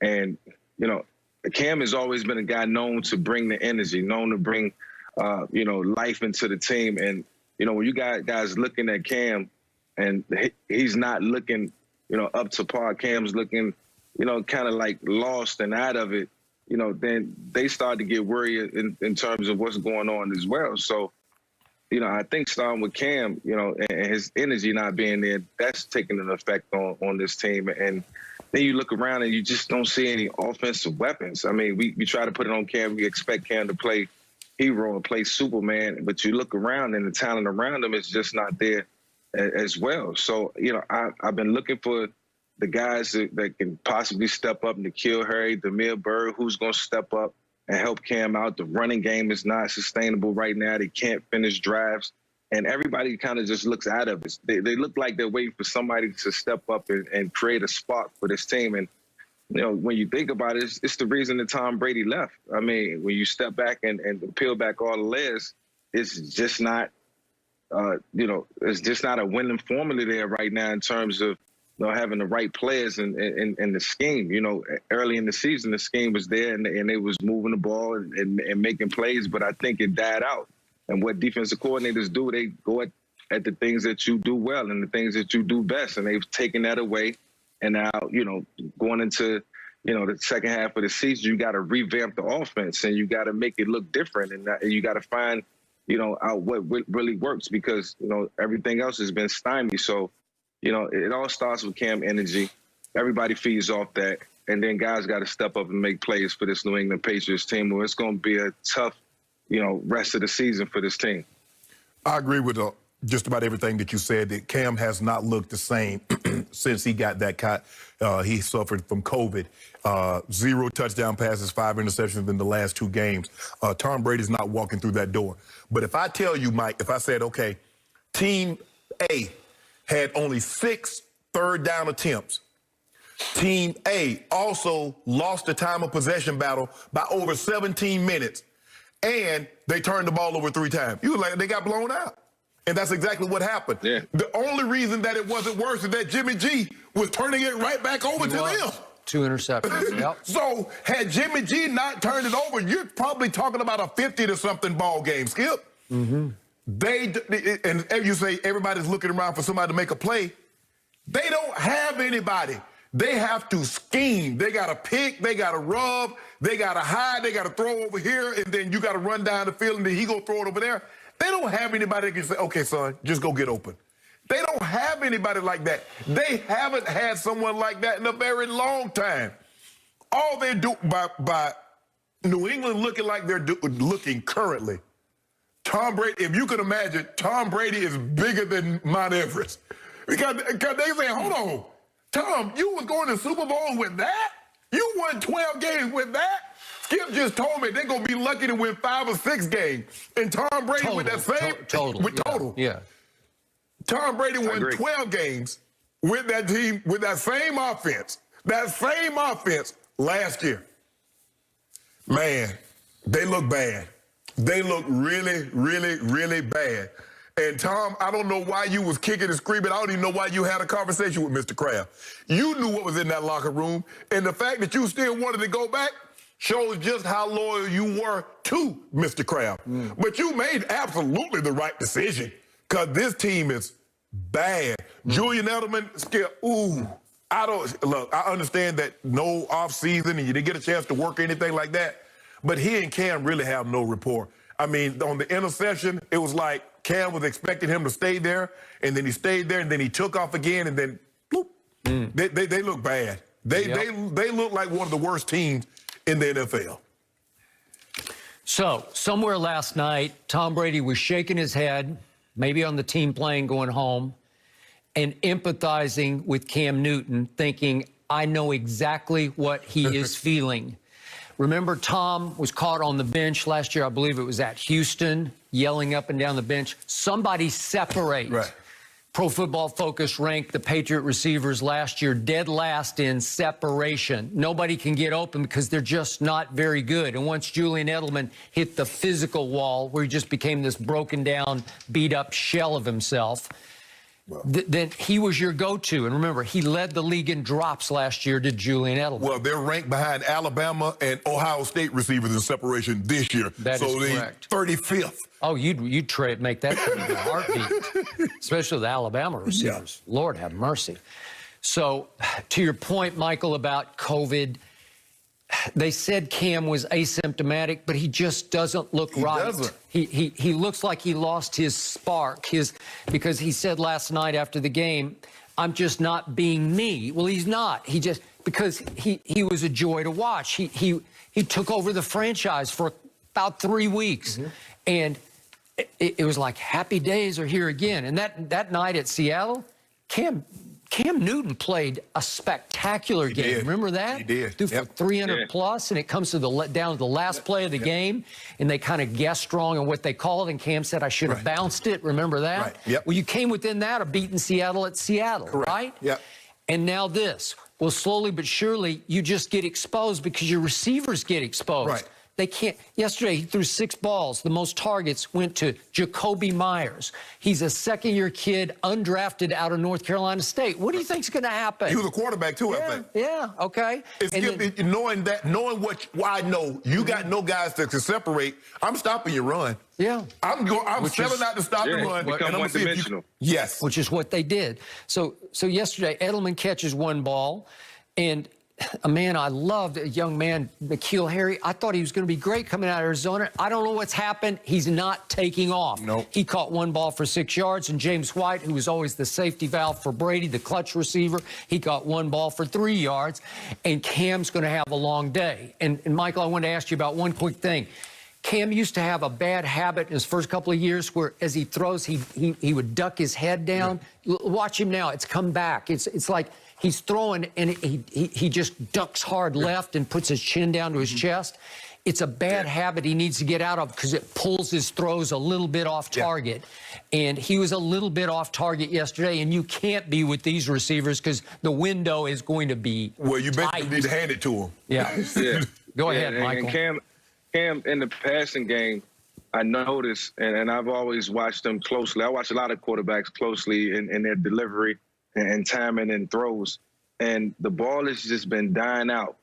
And, you know, Cam has always been a guy known to bring the energy, known to bring, you know, life into the team. And, you know, when you got guys looking at Cam and he's not looking, you know, up to par, Cam's looking, you know, kind of like lost and out of it, you know, then they start to get worried in terms of what's going on as well. So, you know, I think starting with Cam, you know, and his energy not being there, that's taking an effect on this team. And then you look around and you just don't see any offensive weapons. I mean, we try to put it on Cam. We expect Cam to play hero and play Superman, but you look around and the talent around him is just not there as well. So, you know, I've been looking for the guys that can possibly step up, N'Keal Harry, Demir Bird, who's going to step up and help Cam out. The running game is not sustainable right now. They can't finish drives. And everybody kind of just looks out of it. They look like they're waiting for somebody to step up and create a spark for this team. And, you know, when you think about it, it's the reason that Tom Brady left. I mean, when you step back and peel back all the layers, it's just not, you know, it's just not a winning formula there right now in terms of, you know, having the right players and the scheme. You know, early in the season, the scheme was there and it was moving the ball and making plays, but I think it died out. And what defensive coordinators do, they go at the things that you do well and the things that you do best, and they've taken that away. And now, you know, going into, you know, the second half of the season, you got to revamp the offense and you got to make it look different, and you got to find, you know, out what really works, because, you know, everything else has been stymied. So, you know, it all starts with Cam energy. Everybody feeds off that. And then guys got to step up and make plays for this New England Patriots team, where it's going to be a tough, you know, rest of the season for this team. I agree with just about everything that you said, that Cam has not looked the same since he got that cut. He suffered from COVID. 0 touchdown passes, 5 interceptions in the last 2 games. Tom Brady's not walking through that door. But if I tell you, Mike, if I said, okay, Team A had only 6 third-down attempts. Team A also lost the time of possession battle by over 17 minutes, and they turned the ball over 3 times. You were like, they got blown out. And that's exactly what happened. Yeah. The only reason that it wasn't worse is that Jimmy G was turning it right back over to them. 2 interceptions, yep. So had Jimmy G not turned it over, you're probably talking about a 50-to-something ball game, Skip. Mm-hmm. And as you say, everybody's looking around for somebody to make a play. They don't have anybody. They have to scheme. They got to pick, they got to rub, they got to hide, they got to throw over here, and then you got to run down the field, and then he go throw it over there. They don't have anybody that can say, okay, son, just go get open. They don't have anybody like that. They haven't had someone like that in a very long time. All they do by New England looking like they're looking currently, Tom Brady, if you could imagine, Tom Brady is bigger than Mount Everest. Because they say, hold on, Tom, you was going to Super Bowl with that? You won 12 games with that? Skip just told me they're going to be lucky to win 5 or 6 games. And Tom Brady with that same... Total. Yeah. Tom Brady won 12 games with that team, with that same offense. That same offense last year. Man, they look bad. They look really, really, really bad. And Tom, I don't know why you was kicking and screaming. I don't even know why you had a conversation with Mr. Kraft. You knew what was in that locker room. And the fact that you still wanted to go back shows just how loyal you were to Mr. Kraft. But you made absolutely the right decision, because this team is bad. Julian Edelman, Skip, I understand that no offseason and you didn't get a chance to work or anything like that, but he and Cam really have no rapport. I mean, on the interception, it was like Cam was expecting him to stay there, and then he stayed there, and then he took off again, and then, bloop. They look bad. They look like one of the worst teams in the NFL. So, somewhere last night, Tom Brady was shaking his head, maybe on the team plane going home, and empathizing with Cam Newton, thinking, I know exactly what he is feeling. Remember, Tom was caught on the bench last year, I believe it was at Houston, yelling up and down the bench, somebody separate. Right. Pro Football Focus ranked the Patriot receivers last year dead last in separation. Nobody can get open because they're just not very good. And once Julian Edelman hit the physical wall, where he just became this broken down, beat up shell of himself, Well, then he was your go-to. And remember, he led the league in drops last year to Julian Edelman. Well, they're ranked behind Alabama and Ohio State receivers in separation this year. That so is correct. 35th. Oh, you'd make that in a heartbeat, especially the Alabama receivers. Yeah. Lord have mercy. So, to your point, Michael, about COVID, they said Cam was asymptomatic, but he just doesn't look right. He looks like he lost his spark, because he said last night after the game, I'm just not being me. Well, he's not. Because he was a joy to watch. He took over the franchise for about 3 weeks. Mm-hmm. And it was like happy days are here again. And that night at Seattle, Cam Newton played a spectacular game. Did. Remember that? He did. Threw for 300 plus, and it comes to down to the last play of the game, and they kind of guessed wrong on what they called, and Cam said, I should have bounced it. Remember that? Right. Yep. Well, you came within that of beating Seattle at Seattle, right? Yep. And now this. Well, slowly but surely, you just get exposed because your receivers get exposed. Right. They can't. Yesterday, he threw 6 balls. The most targets went to Jacoby Myers. He's a second-year kid, undrafted out of North Carolina State. What do you think's going to happen? He was a quarterback, too, I think. Yeah, okay. Knowing what I know, you got no guys that can separate. I'm stopping your run. Yeah. I'm selling out to stop the run. Become one-dimensional. Yes. Which is what they did. So yesterday, Edelman catches 1 ball, and a man I loved, a young man, N'Keal Harry. I thought he was going to be great coming out of Arizona. I don't know what's happened. He's not taking off. Nope. He caught 1 ball for 6 yards, and James White, who was always the safety valve for Brady, the clutch receiver, he got 1 ball for 3 yards, and Cam's going to have a long day. And Michael, I wanted to ask you about one quick thing. Cam used to have a bad habit in his first couple of years where as he throws, he would duck his head down. Yeah. Watch him now. It's come back. It's like he's throwing and he just ducks hard left and puts his chin down to his chest. It's a bad habit he needs to get out of because it pulls his throws a little bit off target. And he was a little bit off target yesterday, and you can't be with these receivers because the window is going to be Well, you basically need to hand it to him. Yeah. Go ahead, Michael. And Cam, in the passing game, I noticed, and I've always watched them closely. I watch a lot of quarterbacks closely in their delivery and timing and throws. And the ball has just been dying out.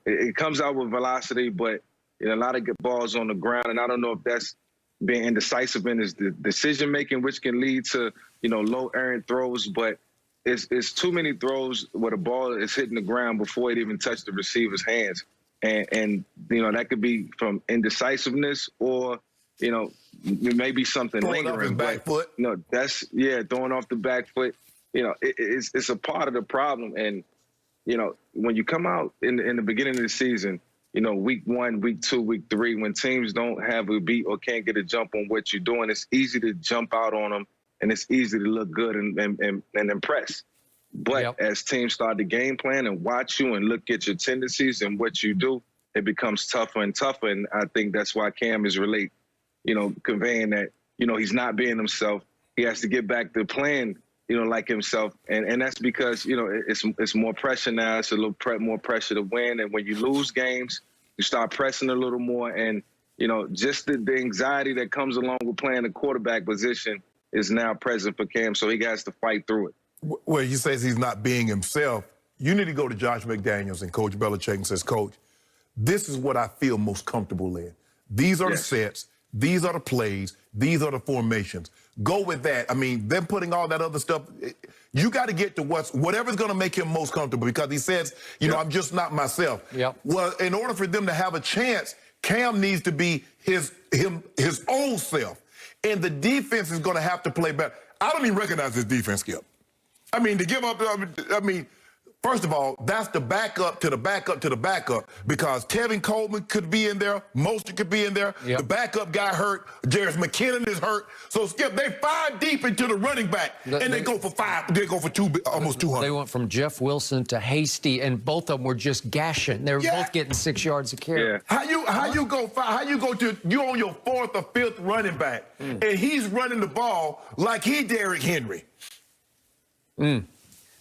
It comes out with velocity, but a lot of good balls on the ground. And I don't know if that's being indecisive in his decision-making, which can lead to, low errant throws. But it's too many throws where the ball is hitting the ground before it even touched the receiver's hands. And that could be from indecisiveness or, maybe something throwing lingering. Off his back foot. That's, throwing off the back foot. It's a part of the problem. And, when you come out in the beginning of the season, week 1, week 2, week 3, when teams don't have a beat or can't get a jump on what you're doing, it's easy to jump out on them and it's easy to look good and impress. But as teams start to game plan and watch you and look at your tendencies and what you do, it becomes tougher and tougher. And I think that's why Cam is conveying that, he's not being himself. He has to get back to playing, like himself. And that's because, it's more pressure now. It's a little more pressure to win. And when you lose games, you start pressing a little more. And, just the anxiety that comes along with playing the quarterback position is now present for Cam. So he has to fight through it. Well, he says he's not being himself. You need to go to Josh McDaniels and Coach Belichick and says, Coach, this is what I feel most comfortable in. These are the sets. These are the plays. These are the formations. Go with that. I mean, them putting all that other stuff, you got to get to whatever's going to make him most comfortable because he says, I'm just not myself. Yep. Well, in order for them to have a chance, Cam needs to be his own self. And the defense is going to have to play better. I don't even recognize this defense, Skip. I mean, to give up, first of all, that's the backup to the backup to the backup because Tevin Coleman could be in there. Mostert could be in there. Yep. The backup got hurt. Jarris McKinnon is hurt. So, Skip, they 5 deep into the running back, and they go for 5. They go for almost 200. They went from Jeff Wilson to Hasty, and both of them were just gashing. They were both getting 6 yards a carry. Yeah. How you go 5? How you go to you on your 4th or 5th running back, and he's running the ball like he Derrick Henry?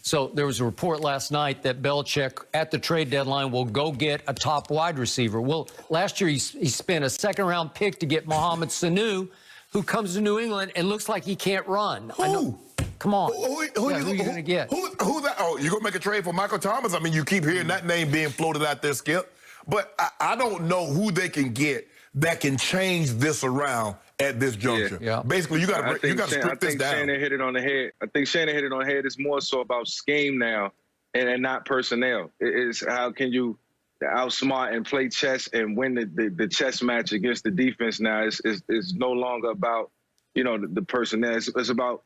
So there was a report last night that Belichick at the trade deadline will go get a top wide receiver. Well, last year he spent a 2nd-round pick to get Mohamed Sanu, who comes to New England and looks like he can't run. Who? Come on. Who are you going to get? Who that? Oh, you going to make a trade for Michael Thomas? I mean, you keep hearing that name being floated out there, Skip. But I don't know who they can get that can change this around at this juncture. Yeah. Basically, you got to strip this down. Shannon hit it on the head. I think Shannon hit it on the head. It's more so about scheme now and not personnel. It's how can you outsmart and play chess and win the chess match against the defense now. It's no longer about, the personnel. It's about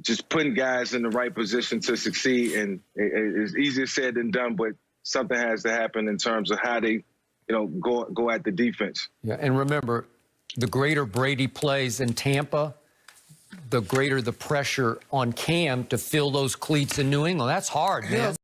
just putting guys in the right position to succeed. And it's easier said than done, but something has to happen in terms of how they, go at the defense. Yeah, and remember, the greater Brady plays in Tampa, the greater the pressure on Cam to fill those cleats in New England. That's hard, man.